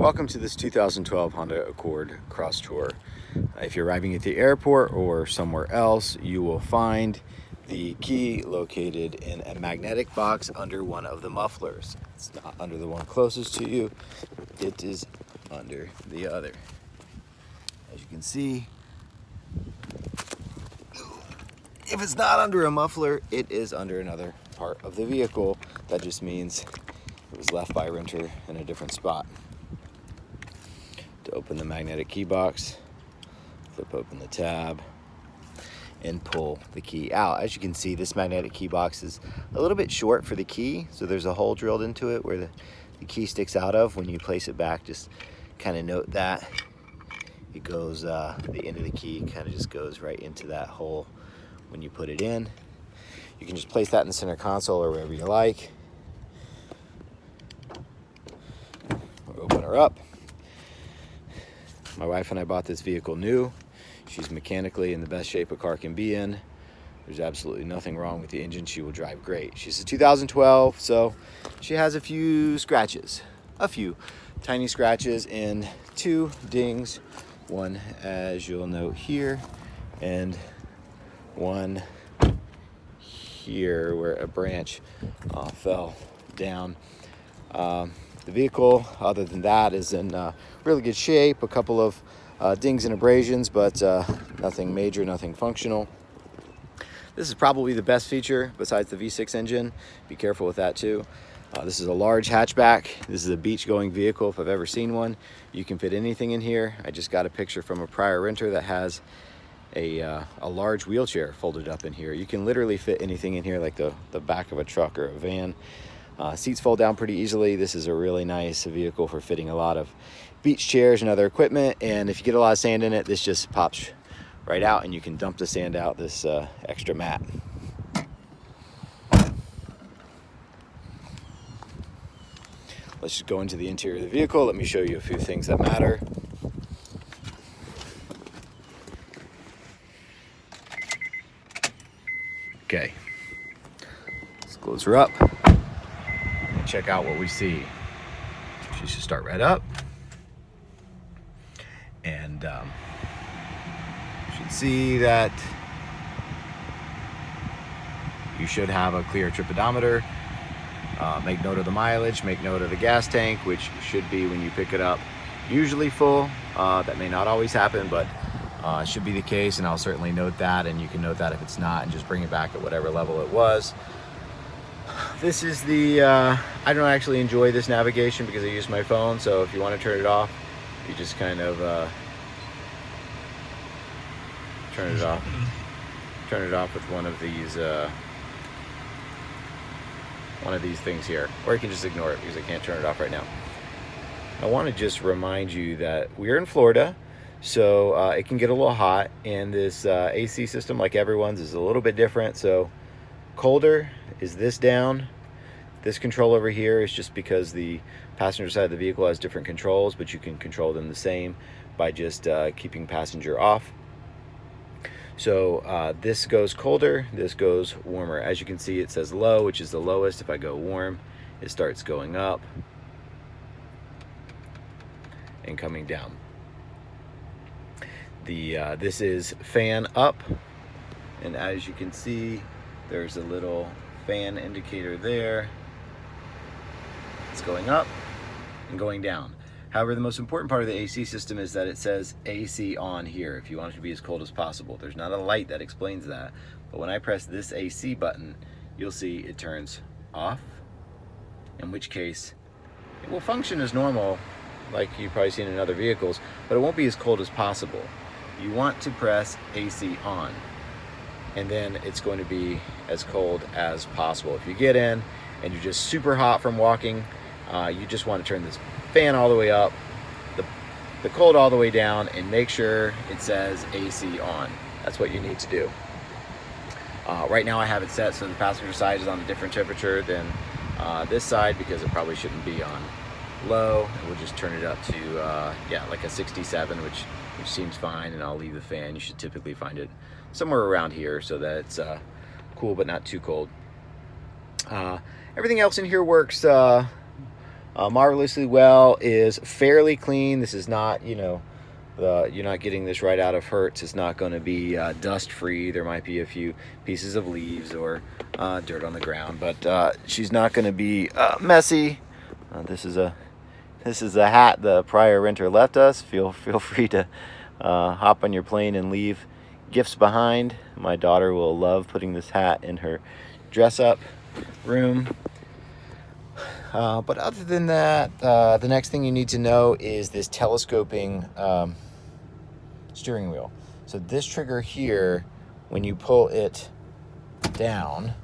Welcome to this 2012 Honda Accord Crosstour. If you're arriving at the airport or somewhere else, you will find the key located in a magnetic box under one of the mufflers. It's not under the one closest to you, it is under the other. As you can see, if it's not under a muffler, it is under another part of the vehicle. That just means it was left by a renter in a different spot. To open the magnetic key box, flip open the tab and pull the key out. As you can see, this magnetic key box is a little bit short for the key, so there's a hole drilled into it where the key sticks out of. When you place it back, just kind of note that it goes, the end of the key kind of just goes right into that hole when you put it in. You can just place that in the center console or wherever you like. We'll open her up. My wife and I bought this vehicle new. She's mechanically in the best shape a car can be in. There's absolutely nothing wrong with the engine. She will drive great. She's a 2012, so she has a few scratches. A few tiny scratches and two dings. One, as you'll note here, and one here where a branch fell down. The vehicle, other than that, is in really good shape. A couple of dings and abrasions, but nothing major, nothing functional. This is probably the best feature besides the V6 engine. Be careful with that too. This is a large hatchback. This is a beach-going vehicle if I've ever seen one. You can fit anything in here. I just got a picture from a prior renter that has a large wheelchair folded up in here. You can literally fit anything in here, like the back of a truck or a van. Seats fold down pretty easily. This is a really nice vehicle for fitting a lot of beach chairs and other equipment, and if you get a lot of sand in it, this just pops right out and you can dump the sand out this extra mat. Let's just go into the interior of the vehicle. Let me show you a few things that matter. Okay, let's close her up. Check out what we see. She should start right up, and you should see that you should have a clear trip odometer. Make note of the mileage, make note of the gas tank, which should be, when you pick it up, usually full. That may not always happen, but it should be the case, and I'll certainly note that, and you can note that if it's not and just bring it back at whatever level it was. This is the, I don't actually enjoy this navigation because I use my phone, so if you want to turn it off, you just kind of turn it off with one of these things here, or you can just ignore it because I can't turn it off right now. I want to just remind you that we're in Florida, so it can get a little hot, and this AC system, like everyone's, is a little bit different. So colder is this down. This control over here is just because the passenger side of the vehicle has different controls, but you can control them the same by just keeping passenger off. So this goes colder, this goes warmer. As you can see, it says low, which is the lowest. If I go warm, it starts going up and coming down. This is fan up, and as you can see, there's a little fan indicator there. It's going up and going down. However, the most important part of the AC system is that it says AC on here if you want it to be as cold as possible. There's not a light that explains that, but when I press this AC button, you'll see it turns off, in which case it will function as normal, like you've probably seen in other vehicles, but it won't be as cold as possible. You want to press AC on, and then it's going to be as cold as possible. If you get in and you're just super hot from walking, you just want to turn this fan all the way up, the cold all the way down, and make sure it says AC on. That's what you need to do. Right now I have it set so the passenger side is on a different temperature than this side, because it probably shouldn't be on low, and we'll just turn it up to yeah, like a 67, which seems fine, and I'll leave the fan. You should typically find it somewhere around here so that it's cool but not too cold. Everything else in here works marvelously well, is fairly clean. This is not, you know, you're not getting this right out of Hertz. It's not going to be dust free. There might be a few pieces of leaves or dirt on the ground, but she's not going to be messy. This is a hat the prior renter left us. Feel free to hop on your plane and leave gifts behind. My daughter will love putting this hat in her dress up room. But other than that, the next thing you need to know is this telescoping steering wheel. So this trigger here, when you pull it down,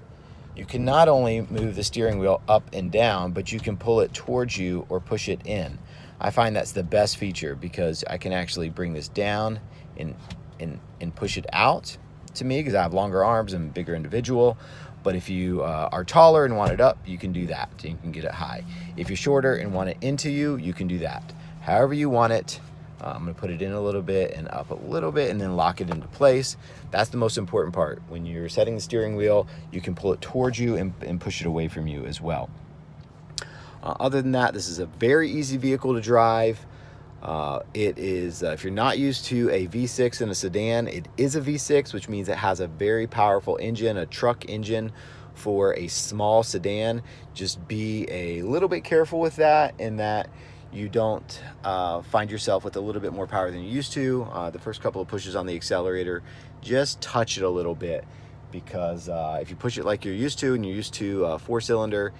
you can not only move the steering wheel up and down, but you can pull it towards you or push it in. I find that's the best feature because I can actually bring this down and push it out to me because I have longer arms and a bigger individual. But if you are taller and want it up, you can do that. You can get it high. If you're shorter and want it into you, you can do that. However you want it. I'm going to put it in a little bit and up a little bit and then lock it into place. That's the most important part. When you're setting the steering wheel, you can pull it towards you and push it away from you as well. Other than that, this is a very easy vehicle to drive. It is, if you're not used to a V6 in a sedan, it is a V6, which means it has a very powerful engine, a truck engine for a small sedan. Just be a little bit careful with that, in that you don't find yourself with a little bit more power than you used to. The first couple of pushes on the accelerator, just touch it a little bit, because if you push it like you're used to and you're used to a 4-cylinder,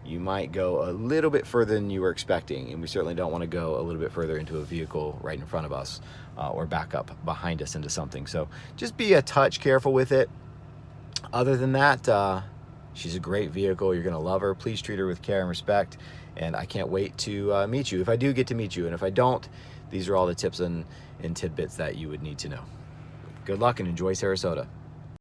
you might go a little bit further than you were expecting, and we certainly don't want to go a little bit further into a vehicle right in front of us or back up behind us into something. So just be a touch careful with it. Other than that, she's a great vehicle. You're going to love her. Please treat her with care and respect, and I can't wait to meet you if I do get to meet you. And if I don't, these are all the tips and tidbits that you would need to know. Good luck and enjoy Sarasota.